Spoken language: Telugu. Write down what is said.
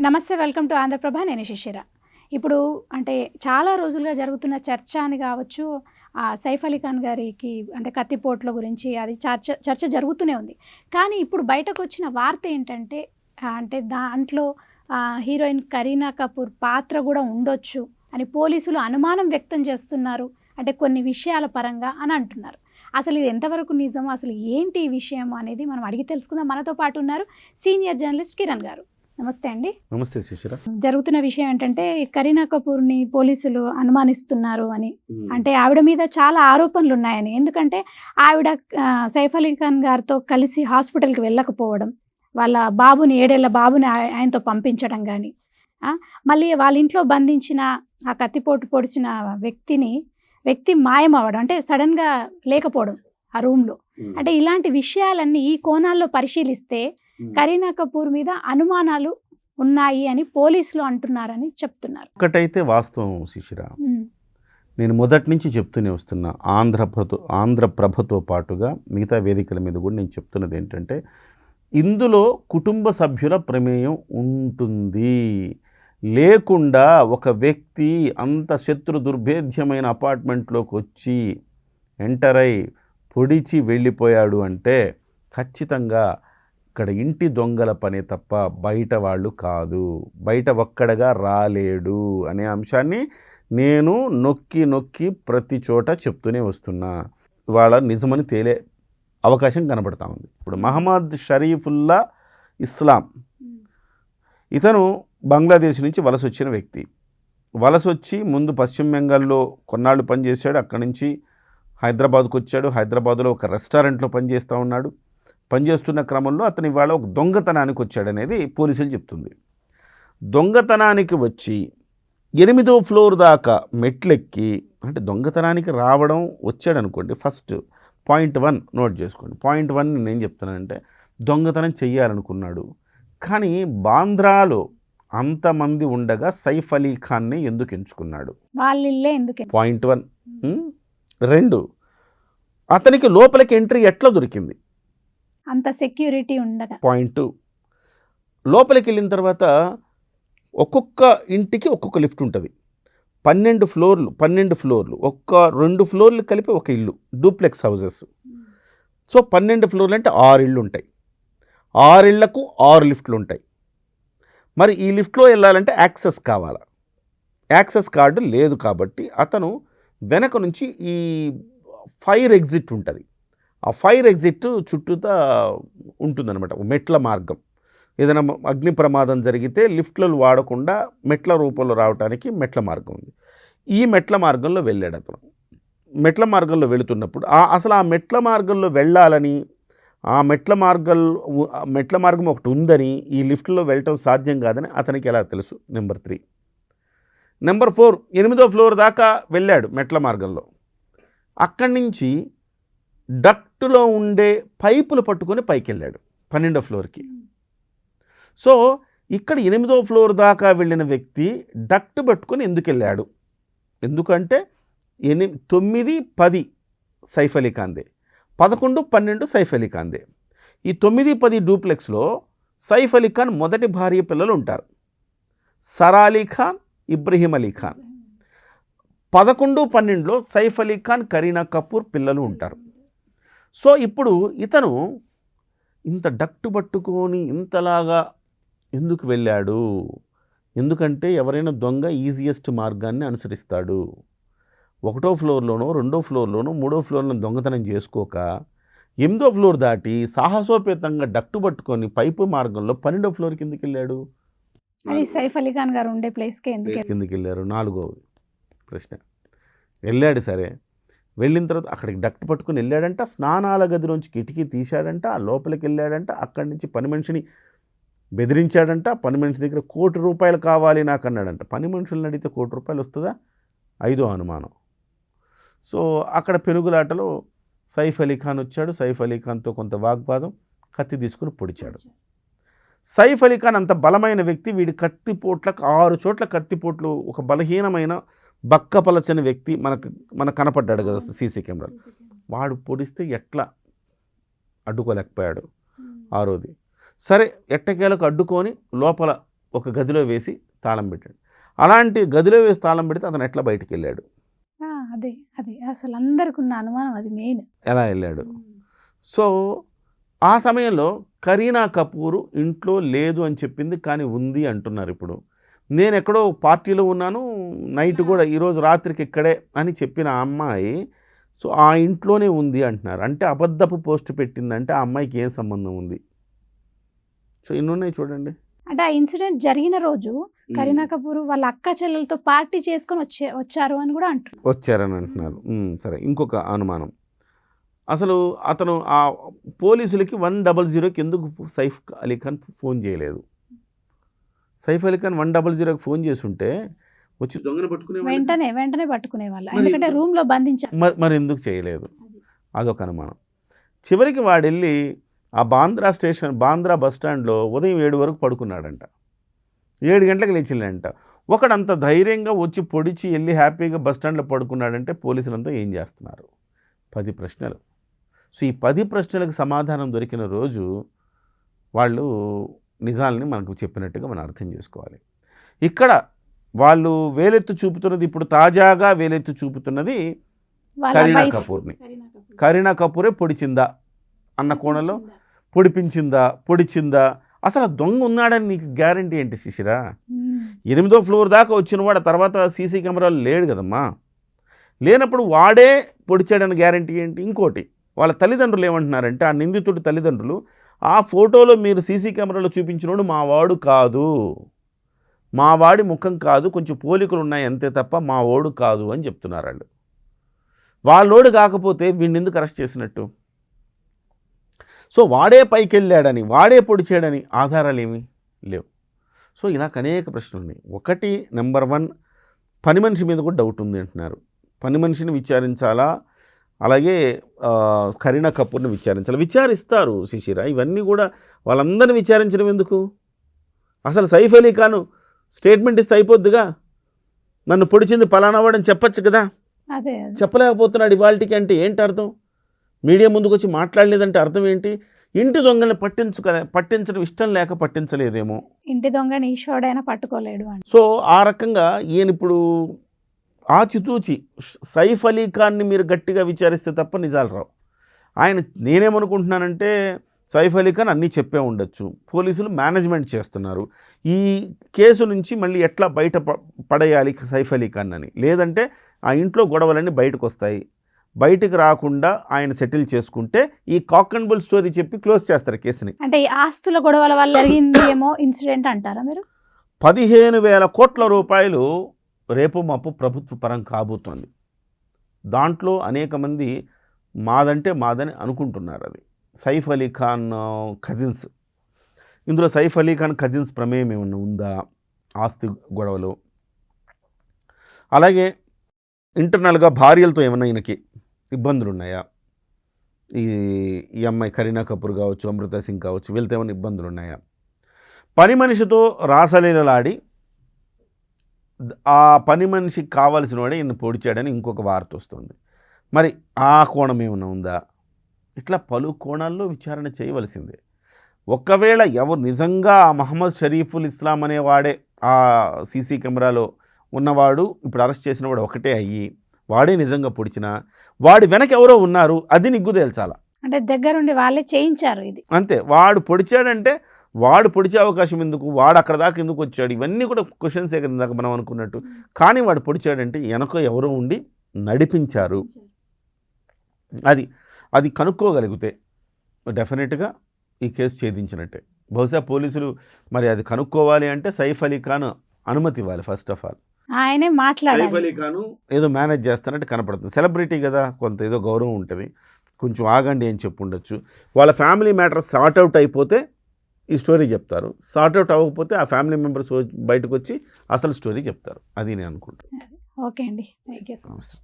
నమస్తే, వెల్కమ్ టు ఆంధ్రప్రభ. నేను శిశిర. ఇప్పుడు అంటే చాలా రోజులుగా జరుగుతున్న చర్చ అని కావచ్చు, సైఫ్ అలీ ఖాన్ గారికి అంటే కత్తిపోట్ల గురించి అది చర్చ జరుగుతూనే ఉంది. కానీ ఇప్పుడు బయటకు వచ్చిన వార్త ఏంటంటే అంటే దాంట్లో హీరోయిన్ కరీనా కపూర్ పాత్ర కూడా ఉండొచ్చు అని పోలీసులు అనుమానం వ్యక్తం చేస్తున్నారు. అంటే కొన్ని విషయాల పరంగా అని అంటున్నారు. అసలు ఇది ఎంతవరకు నిజం, అసలు ఏంటి ఈ విషయం అనేది మనం అడిగి తెలుసుకుందాం. మనతో పాటు ఉన్నారు సీనియర్ జర్నలిస్ట్ కిరణ్ గారు. నమస్తే అండి. నమస్తే శిశిర. జరుగుతున్న విషయం ఏంటంటే కరీనా కపూర్ని పోలీసులు అనుమానిస్తున్నారు అని, అంటే ఆవిడ మీద చాలా ఆరోపణలు ఉన్నాయని. ఎందుకంటే ఆవిడ సైఫ్ అలీ ఖాన్ గారితో కలిసి హాస్పిటల్కి వెళ్ళకపోవడం, వాళ్ళ బాబుని 7 ఏళ్ల బాబుని ఆయనతో పంపించడం కానీ, మళ్ళీ వాళ్ళ ఇంట్లో బంధించిన ఆ కత్తిపోటు పొడిచిన వ్యక్తి మాయమవ్వడం, అంటే సడన్గా లేకపోవడం ఆ రూమ్లో. అంటే ఇలాంటి విషయాలన్నీ ఈ కోణాల్లో పరిశీలిస్తే కరీనా కపూర్ మీద అనుమానాలు ఉన్నాయి అని పోలీసులు అంటున్నారని చెప్తున్నారు. ఒకటైతే వాస్తవం శిశిర, నేను మొదటి నుంచి చెప్తూనే వస్తున్నా, ఆంధ్రప్రభతో పాటుగా మిగతా వేదికల మీద కూడా నేను చెప్తున్నది ఏంటంటే, ఇందులో కుటుంబ సభ్యుల ప్రమేయం ఉంటుంది. లేకుండా ఒక వ్యక్తి అంత శత్రు దుర్భేద్యమైన అపార్ట్మెంట్లోకి వచ్చి ఎంటర్ అయి పొడిచి వెళ్ళిపోయాడు అంటే ఖచ్చితంగా ఇక్కడ ఇంటి దొంగల పని తప్ప బయట వాళ్ళు కాదు, బయట ఒక్కడగా రాలేడు అనే అంశాన్ని నేను నొక్కి ప్రతి చోట చెప్తూనే వస్తున్నా. ఇవాళ నిజమని తేలే అవకాశం కనబడతా ఉంది. ఇప్పుడు మహమ్మద్ షరీఫుల్లా ఇస్లాం, ఇతను బంగ్లాదేశ్ నుంచి వలస వచ్చిన వ్యక్తి. వలస వచ్చి ముందు పశ్చిమ బెంగాల్లో కొన్నాళ్ళు పనిచేశాడు. అక్కడి నుంచి హైదరాబాద్కు వచ్చాడు. హైదరాబాద్లో ఒక రెస్టారెంట్లో పనిచేస్తూ ఉన్నాడు. పనిచేస్తున్న క్రమంలో అతను ఇవాళ ఒక దొంగతనానికి వచ్చాడనేది పోలీసులు చెప్తుంది. దొంగతనానికి వచ్చి 8వ ఫ్లోర్ దాకా మెట్లెక్కి, అంటే దొంగతనానికి రావడం వచ్చాడనుకోండి, ఫస్ట్ పాయింట్ 1 నోట్ చేసుకోండి. పాయింట్ 1 నేను చెప్తున్నానంటే, దొంగతనం చెయ్యాలనుకున్నాడు. కానీ బాంద్రాలో అంతమంది ఉండగా సైఫ్ అలీ ఖాన్ని ఎందుకు ఎంచుకున్నాడు? పాయింట్ 1. 2, అతనికి లోపలికి ఎంట్రీ ఎట్లా దొరికింది? అంత సెక్యూరిటీ ఉండగా. పాయింట్ 2, లోపలికి వెళ్ళిన తర్వాత ఒక్కొక్క ఇంటికి ఒక్కొక్క లిఫ్ట్ ఉంటుంది. 12 ఫ్లోర్లు, 2 ఫ్లోర్లు కలిపి ఒక ఇల్లు, డూప్లెక్స్ హౌసెస్. సో 12 ఫ్లోర్లు అంటే 6 ఇళ్ళు ఉంటాయి. 6 ఇళ్లకు 6 లిఫ్ట్లు ఉంటాయి. మరి ఈ లిఫ్ట్లో వెళ్ళాలంటే యాక్సెస్ కావాలా? యాక్సెస్ కార్డు లేదు. కాబట్టి అతను వెనక నుంచి ఈ ఫైర్ ఎగ్జిట్ ఉంటుంది. ఆ ఫైర్ ఎగ్జిట్ చుట్టూతా ఉంటుందన్నమాట, మెట్ల మార్గం. ఏదైనా అగ్ని ప్రమాదం జరిగితే లిఫ్ట్లను వాడకుండా మెట్ల రూపంలో రావడానికి మెట్ల మార్గం ఉంది. ఈ మెట్ల మార్గంలో వెళ్ళాడు అతను. మెట్ల మార్గంలో వెళుతున్నప్పుడు అసలు ఆ మెట్ల మార్గంలో వెళ్ళాలని, ఆ మెట్ల మార్గం ఒకటి ఉందని, ఈ లిఫ్ట్లో వెళ్ళటం సాధ్యం కాదని అతనికి ఎలా తెలుసు? నెంబర్ 3. నెంబర్ 4, 8వ ఫ్లోర్ దాకా వెళ్ళాడు మెట్ల మార్గంలో. అక్కడి నుంచి డక్ట్లో ఉండే పైపులు పట్టుకొని పైకి వెళ్ళాడు 12వ ఫ్లోర్కి. సో ఇక్కడ 8వ ఫ్లోర్ దాకా వెళ్ళిన వ్యక్తి డక్ట్ పట్టుకొని ఎందుకు వెళ్ళాడు? ఎందుకంటే 9, 10 సైఫ్ అలీ ఖాన్దే, 11, 12 సైఫ్ అలీ ఖాన్దే. ఈ 9, 10 డూప్లెక్స్లో సైఫ్ అలీ ఖాన్ మొదటి భార్య పిల్లలు ఉంటారు, సరా అలీ ఖాన్, ఇబ్రహీం అలీ ఖాన్. 11, 12లో సైఫ్ అలీ ఖాన్, కరీనా కపూర్ పిల్లలు ఉంటారు. సో ఇప్పుడు ఇతను ఇంత డక్టు పట్టుకొని ఇంతలాగా ఎందుకు వెళ్ళాడు? ఎందుకంటే ఎవరైనా దొంగ ఈజియెస్ట్ మార్గాన్ని అనుసరిస్తాడు. 1వ ఫ్లోర్లోనో, 2వ ఫ్లోర్లోనో, 3వ ఫ్లోర్లో దొంగతనం చేసుకోక 8వ ఫ్లోర్ దాటి సాహసోపేతంగా డక్టు పట్టుకొని పైపు మార్గంలో 12వ ఫ్లోర్ కిందకి వెళ్ళాడు. అది సైఫ్ అలీ ఖాన్ గారు ఉండే ప్లేస్కి కిందకి వెళ్ళారు. 4వ ప్రశ్న. వెళ్ళాడు, సరే. వెళ్ళిన తర్వాత అక్కడికి డక్ట్ పట్టుకుని వెళ్ళాడంట. స్నానాల గదిలోంచి కిటికీ తీశాడంట, లోపలికి వెళ్ళాడంట. అక్కడి నుంచి పని మనిషిని బెదిరించాడంట. పని మనిషి దగ్గర ₹1 కోటి కావాలి నాకు అన్నాడంట. పని మనుషులను అడిగితే ₹1 కోటి వస్తుందా? 5వ అనుమానం. సో అక్కడ పెనుగులాటలో సైఫ్ అలీ ఖాన్ వచ్చాడు. సైఫ్ అలీ ఖాన్తో కొంత వాగ్వాదం, కత్తి తీసుకుని పొడిచాడు. సైఫ్ అలీ ఖాన్ అంత బలమైన వ్యక్తి, వీడి కత్తిపోట్లకు 6 చోట్ల కత్తిపోట్లు, ఒక బలహీనమైన బక్కపలచని వ్యక్తి మనకు కనపడ్డాడు కదా సీసీ కెమెరాలు. వాడు పొడిస్తే ఎట్లా అడ్డుకోలేకపోయాడు 6వది. సరే ఎట్టకేలకు అడ్డుకొని లోపల ఒక గదిలో వేసి తాళం పెట్టాడు. అలాంటి గదిలో వేసి తాళం పెడితే అతను ఎట్లా బయటికి వెళ్ళాడు? అదే అదే అసలు అందరికి ఉన్న అనుమానం అది మెయిన్. ఎలా వెళ్ళాడు? సో ఆ సమయంలో కరీనా కపూర్ ఇంట్లో లేదు అని చెప్పింది, కానీ ఉంది అంటున్నారు. ఇప్పుడు నేను ఎక్కడో పార్టీలో ఉన్నాను, నైట్ కూడా ఈరోజు రాత్రికి ఇక్కడే అని చెప్పిన ఆ అమ్మాయి సో ఆ ఇంట్లోనే ఉంది అంటున్నారు. అంటే అబద్ధపు పోస్ట్ పెట్టిందంటే ఆ అమ్మాయికి ఏం సంబంధం ఉంది? సో ఇన్ని ఉన్నాయి చూడండి. అంటే ఆ ఇన్సిడెంట్ జరిగిన రోజు కరీనా కపూర్ వాళ్ళ అక్క చెల్లెలతో పార్టీ చేసుకొని వచ్చారు అని కూడా అంటున్నారు. వచ్చారని అంటున్నారు. సరే, ఇంకొక అనుమానం, అసలు అతను ఆ పోలీసులకి 100కి ఎందుకు సైఫ్ అలీ ఖాన్ ఫోన్ చేయలేదు? సైఫ్ అలీ ఖాన్ 100కి ఫోన్ చేస్తుంటే వచ్చి దొంగను పట్టుకునే వెంటనే పట్టుకునేవాళ్ళు, ఎందుకంటే రూమ్ లో బంధించారు. మరి ఎందుకు చేయలేదు? అదొక అనుమానం. చివరికి వాడెళ్ళి ఆ బాంద్రా బస్ స్టాండ్లో ఉదయం 7 వరకు పడుకున్నాడంట. 7 గంటలకు లేచిందంట. ఒకడంత ధైర్యంగా వచ్చి పొడిచి వెళ్ళి హ్యాపీగా బస్ స్టాండ్లో పడుకున్నాడంటే పోలీసులంతా ఏం చేస్తున్నారు? 10 ప్రశ్నలు. సో ఈ 10 ప్రశ్నలకు సమాధానం దొరికిన రోజు వాళ్ళు నిజాలని మనకు చెప్పినట్టుగా మనం అర్థం చేసుకోవాలి. ఇక్కడ వాళ్ళు వేలెత్తు చూపుతున్నది, ఇప్పుడు తాజాగా వేలెత్తు చూపుతున్నది కరీనా కపూర్ని. కరీనా కపూరే పొడిచిందా అన్న కోణంలో, పొడిచిందా అసలు దొంగ ఉన్నాడని నీకు గ్యారంటీ ఏంటి శిశిరా? 8వ ఫ్లోర్ దాకా వచ్చిన వాడు తర్వాత సీసీ కెమెరాలు లేడు కదమ్మా. లేనప్పుడు వాడే పొడిచాడని గ్యారంటీ ఏంటి? ఇంకోటి, వాళ్ళ తల్లిదండ్రులు ఏమంటున్నారంటే, ఆ నిందితుడి తల్లిదండ్రులు, ఆ ఫోటోలో మీరు సీసీ కెమెరాలో చూపించినోడు మా వాడు కాదు, మా వాడి ముఖం కాదు, కొంచెం పోలికలు ఉన్నాయి అంతే తప్ప మా వాడు కాదు అని చెప్తున్నారు వాళ్ళు. వాళ్ళోడు కాకపోతే వీడిని ఎందుకు అరెస్ట్ చేసినట్టు? సో వాడే పైకి వెళ్ళాడని, వాడే పొడిచాడని ఆధారాలు ఏమీ లేవు. సో ఇలా అనేక ప్రశ్నలు ఉన్నాయి. ఒకటి, నెంబర్ 1, పని మనిషి మీద కూడా డౌట్ ఉంది అంటున్నారు. పని మనిషిని విచారించాలా, అలాగే కరీనా కపూర్ని విచారిస్తారు శిశిర. ఇవన్నీ కూడా వాళ్ళందరినీ విచారించడం ఎందుకు? అసలు సైఫ్ అలీ ఖాన్ స్టేట్మెంట్ ఇస్తే అయిపోద్దిగా, నన్ను పొడిచింది పలానా వాడని చెప్పచ్చు కదా. చెప్పలేకపోతున్నాడు ఇవాళకి. అంటే ఏంటి అర్థం? మీడియా ముందుకు వచ్చి మాట్లాడలేదంటే అర్థం ఏంటి? ఇంటి దొంగల్ని పట్టించడం ఇష్టం లేక పట్టించలేదేమో. ఇంటి దొంగని ఈశ్వరుడైనా పట్టుకోలేడు అని. సో ఆ రకంగా ఈయన ఇప్పుడు ఆచితూచి సైఫ్ అలీ ఖాన్ని మీరు గట్టిగా విచారిస్తే తప్ప నిజాలు రావు. నేనేమనుకుంటున్నానంటే సైఫ్ అలీ ఖాన్ అన్నీ చెప్పే ఉండొచ్చు, పోలీసులు మేనేజ్మెంట్ చేస్తున్నారు ఈ కేసు నుంచి మళ్ళీ ఎట్లా బయట పడేయాలి సైఫ్ అలీ ఖాన్ అని. లేదంటే ఆ ఇంట్లో గొడవలన్నీ బయటకు వస్తాయి, బయటకు రాకుండా ఆయన సెటిల్ చేసుకుంటే ఈ కాక్ అండ్ బుల్ స్టోరీ చెప్పి క్లోజ్ చేస్తారు కేసుని. అంటే ఈ ఆస్తుల గొడవల వల్ల జరిగింది ఏమో ఇన్సిడెంట్ అంటారా మీరు? 15,000 కోట్ల రూపాయలు రేపు మాపు ప్రభుత్వ పరం కాబోతోంది. దాంట్లో అనేక మంది మాదంటే మాదని అనుకుంటున్నారు. అది సైఫ్ అలీ ఖాన్ కజిన్స్. ఇందులో సైఫ్ అలీ ఖాన్ కజిన్స్ ప్రమేయం ఏమన్నా ఉందా ఆస్తి గొడవలు? అలాగే ఇంటర్నల్గా భార్యలతో ఏమన్నా ఈయనకి ఇబ్బందులు ఉన్నాయా? ఈ అమ్మాయి కరీనా కపూర్ కావచ్చు, అమృతా సింగ్ కావచ్చు, వీళ్ళతో ఏమైనా ఇబ్బందులు ఉన్నాయా? పని మనిషితో రాసలీలలాడి ఆ పని మనిషికి కావాల్సిన వాడే ఈయన పొడిచాడని ఇంకొక వార్త వస్తుంది. మరి ఆ కోణం ఏమైనా ఉందా? ఇట్లా పలు కోణాల్లో విచారణ చేయవలసిందే. ఒకవేళ ఎవరు నిజంగా మహమ్మద్ షరీఫుల్ ఇస్లాం అనేవాడే ఆ సీసీ కెమెరాలో ఉన్నవాడు, ఇప్పుడు అరెస్ట్ చేసిన వాడు ఒకటే అయ్యి వాడే నిజంగా పొడిచినా వాడి వెనక ఎవరో ఉన్నారు, అది నిగ్గు తేల్చాలా. అంటే దగ్గరుండి వాళ్ళే చేయించారు ఇది. అంతే. వాడు పొడిచాడంటే వాడు పొడిచే అవకాశం ఎందుకు? వాడు అక్కడ దాకా ఎందుకు వచ్చాడు? ఇవన్నీ కూడా క్వశ్చన్సే కదా ఇందాక మనం అనుకున్నట్టు. కానీ వాడు పొడిచాడంటే వెనక ఎవరో ఉండి నడిపించారు. అది కనుక్కోగలిగితే డెఫినెట్గా ఈ కేసు ఛేదించినట్టే. బహుశా పోలీసులు మరి అది కనుక్కోవాలి అంటే సైఫ్ అలీ ఖాన్ అనుమతి ఇవ్వాలి. ఫస్ట్ ఆఫ్ ఆల్ ఆయనే మాట్లాడాలి. సైఫ్ అలీ ఖాన్ ఏదో మేనేజ్ చేస్తున్నట్టు కనపడుతుంది. సెలబ్రిటీ కదా, కొంత ఏదో గౌరవం ఉంటుంది, కొంచెం ఆగండి అని చెప్పి ఉండొచ్చు. వాళ్ళ ఫ్యామిలీ మ్యాటర్ సార్ట్అవుట్ అయిపోతే ఈ స్టోరీ చెప్తారు, సార్ట్అవుట్ అవ్వకపోతే ఆ ఫ్యామిలీ మెంబర్స్ బయటకు వచ్చి అసలు స్టోరీ చెప్తారు. అది నేను అనుకుంటాను. ఓకే అండి, థ్యాంక్ యూ సో మచ్.